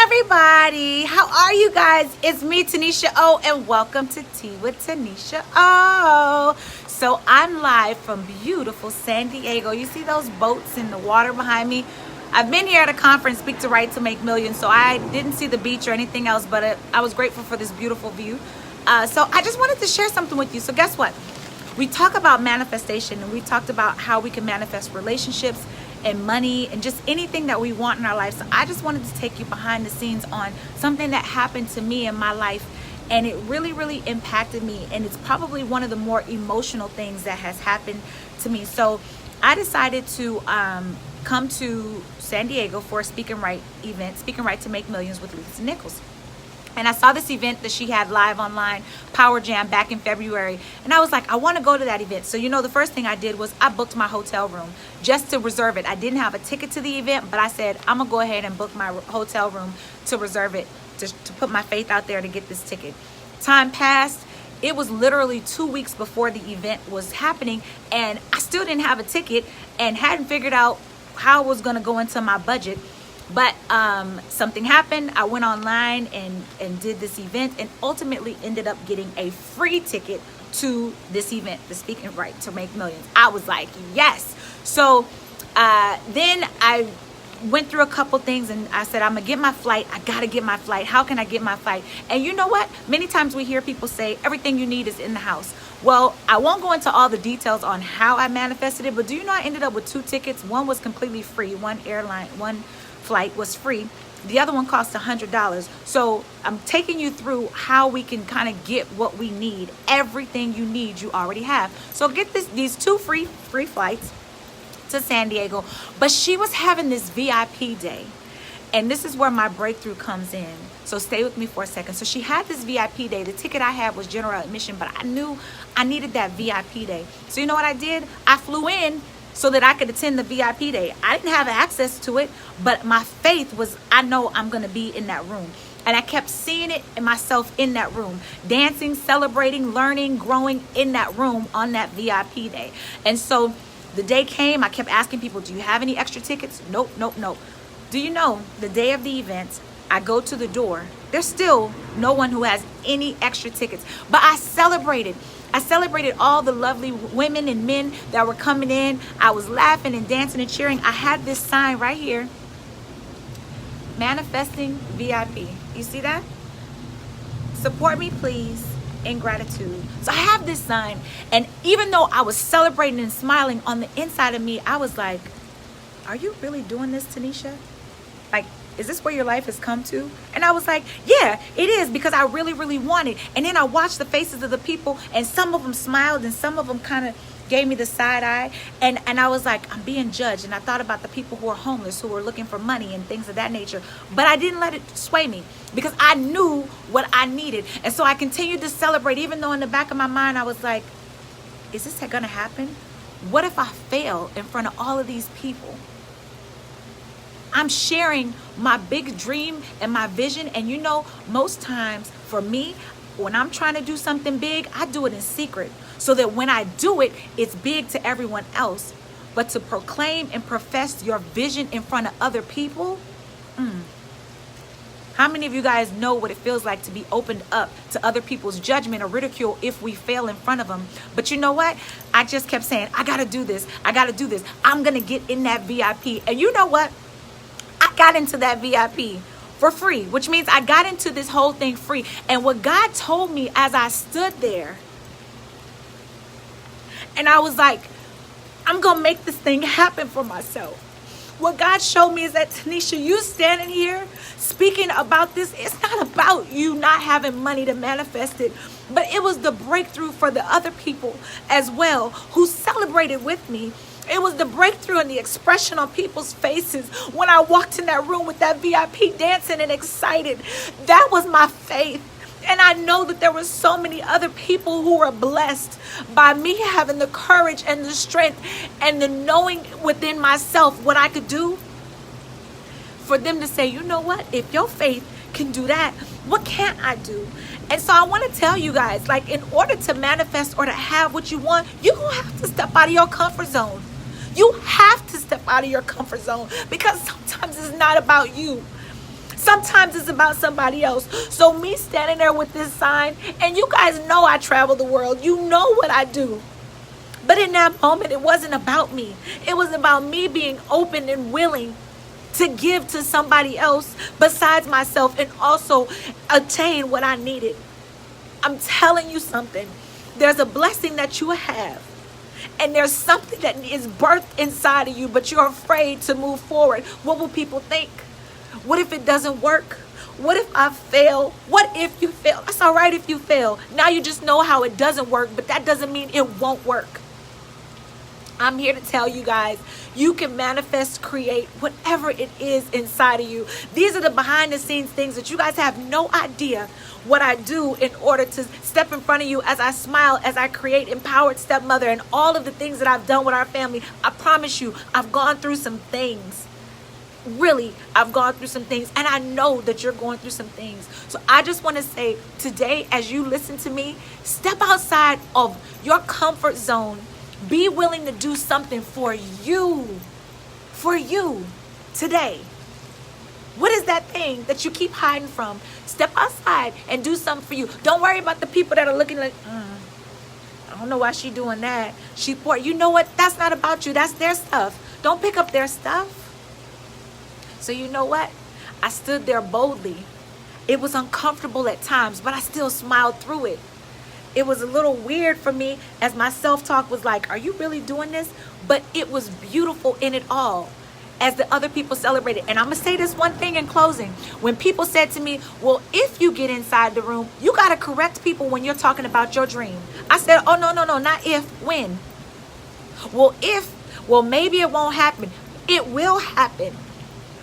everybody. How are you guys? It's me, Tanisha O, and welcome to Tea with Tanisha O. So I'm live from beautiful San Diego. You see those boats in the water behind me? I've been here at a conference, Speak to Right to Make Millions, so I didn't see the beach or anything else, but I was grateful for this beautiful view. So I just wanted to share something with you. So guess what? We talk about manifestation, and we talked about how we can manifest relationships and money and just anything that we want in our life. So I just wanted to take you behind the scenes on something that happened to me in my life, and it really impacted me, and it's probably one of the more emotional things that has happened to me. So I decided to come to San Diego for a Speak and Right event, Speak and Right to Make Millions with Lisa Nichols. And I saw this event that she had live online, Power Jam, back in February. And I was like, I want to go to that event. So, the first thing I did was I booked my hotel room just to reserve it. I didn't have a ticket to the event, but I said, I'm going to go ahead and book my hotel room to reserve it, to put my faith out there to get this ticket. Time passed. It was literally 2 weeks before the event was happening, and I still didn't have a ticket and hadn't figured out how it was going to go into my budget. But something happened. I went online and did this event, and ultimately ended up getting a free ticket to this event, the Speak and Right to Make Millions. I was like, yes. So then I went through a couple things, and I said, I'm gonna get my flight. I gotta get my flight. How can I get my flight? And you know what? Many times we hear people say everything you need is in the house. Well, I won't go into all the details on how I manifested it, but do you know I ended up with 2 tickets? One was completely free. One flight was free. The other one cost $100. So I'm taking you through how we can kind of get what we need. Everything you need, you already have. So get these 2 free flights to San Diego. But she was having this VIP day, and this is where my breakthrough comes in. So stay with me for a second. So she had this VIP day. The ticket I had was general admission, but I knew I needed that VIP day. So you know what I did? I flew in so that I could attend the VIP day. I didn't have access to it, but my faith was, I know I'm gonna be in that room. And I kept seeing it in myself in that room, dancing, celebrating, learning, growing in that room on that VIP day. And so the day came, I kept asking people, do you have any extra tickets? Nope. Do you know, the day of the event, I go to the door. There's still no one who has any extra tickets, but I celebrated all the lovely women and men that were coming in. I was laughing and dancing and cheering. I had this sign right here, manifesting VIP. You see that? Support me, please, in gratitude. So I have this sign, and even though I was celebrating and smiling, on the inside of me, I was like, are you really doing this, Tanisha? Like, is this where your life has come to? And I was like, yeah, it is, because I really want it. And then I watched the faces of the people, and some of them smiled, and some of them kind of gave me the side eye. And I was like, I'm being judged. And I thought about the people who are homeless, who were looking for money and things of that nature. But I didn't let it sway me, because I knew what I needed. And so I continued to celebrate, even though in the back of my mind, I was like, is this going to happen? What if I fail in front of all of these people? I'm sharing my big dream and my vision. And most times for me, when I'm trying to do something big, I do it in secret, so that when I do it, it's big to everyone else. But to proclaim and profess your vision in front of other people, how many of you guys know what it feels like to be opened up to other people's judgment or ridicule if we fail in front of them? But you know what? I just kept saying, I gotta do this. I'm gonna get in that VIP. And you know what? I got into that VIP for free, which means I got into this whole thing free. And what God told me as I stood there, and I was like, I'm going to make this thing happen for myself. What God showed me is that, Tanisha, you standing here speaking about this, it's not about you not having money to manifest it, but it was the breakthrough for the other people as well who celebrated with me. It was the breakthrough and the expression on people's faces when I walked in that room with that VIP dancing and excited. That was my faith. And I know that there were so many other people who were blessed by me having the courage and the strength and the knowing within myself what I could do. For them to say, you know what? If your faith can do that, what can't I do? And so I want to tell you guys, like, in order to manifest or to have what you want, you're going to have to step out of your comfort zone. You have to step out of your comfort zone, because sometimes it's not about you. Sometimes it's about somebody else. So me standing there with this sign, and you guys know I travel the world. You know what I do. But in that moment, it wasn't about me. It was about me being open and willing to give to somebody else besides myself and also attain what I needed. I'm telling you something. There's a blessing that you have. And there's something that is birthed inside of you, but you're afraid to move forward. What will people think? What if it doesn't work? What if I fail? What if you fail? That's all right if you fail. Now you just know how it doesn't work, but that doesn't mean it won't work. I'm here to tell you guys, you can manifest, create whatever it is inside of you. These are the behind the scenes things that you guys have no idea what I do in order to step in front of you as I smile, as I create Empowered Stepmother and all of the things that I've done with our family. I promise you, I've gone through some things. Really, I've gone through some things, and I know that you're going through some things. So I just want to say today, as you listen to me, step outside of your comfort zone. Be willing to do something for you today. What is that thing that you keep hiding from? Step outside and do something for you. Don't worry about the people that are looking like, I don't know why she's doing that. She poor. You know what? That's not about you. That's their stuff. Don't pick up their stuff. So you know what? I stood there boldly. It was uncomfortable at times, but I still smiled through it. It was a little weird for me as my self-talk was like, are you really doing this? But it was beautiful in it all as the other people celebrated. And I'm going to say this one thing in closing. When people said to me, well, if you get inside the room, you got to correct people when you're talking about your dream. I said, oh, no, not if, when. Well, maybe it won't happen. It will happen.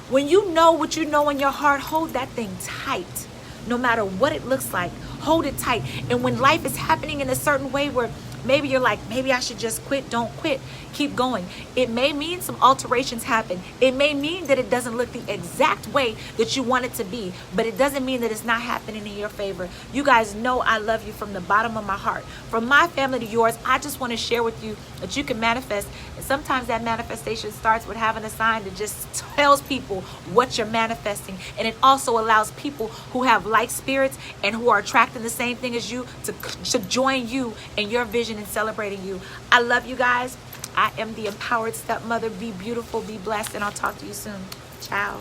When you know what you know in your heart, hold that thing tight. No matter what it looks like, hold it tight. And when life is happening in a certain way where maybe you're like, maybe I should just quit, don't quit, keep going. It may mean some alterations happen. It may mean that it doesn't look the exact way that you want it to be, but it doesn't mean that it's not happening in your favor. You guys know I love you from the bottom of my heart. From my family to yours, I just want to share with you that you can manifest. And sometimes that manifestation starts with having a sign that just tells people what you're manifesting. And it also allows people who have like spirits and who are attracting the same thing as you to join you in your vision and celebrating you. I love you guys. I am the Empowered Stepmother. Be beautiful, be blessed, and I'll talk to you soon. Ciao.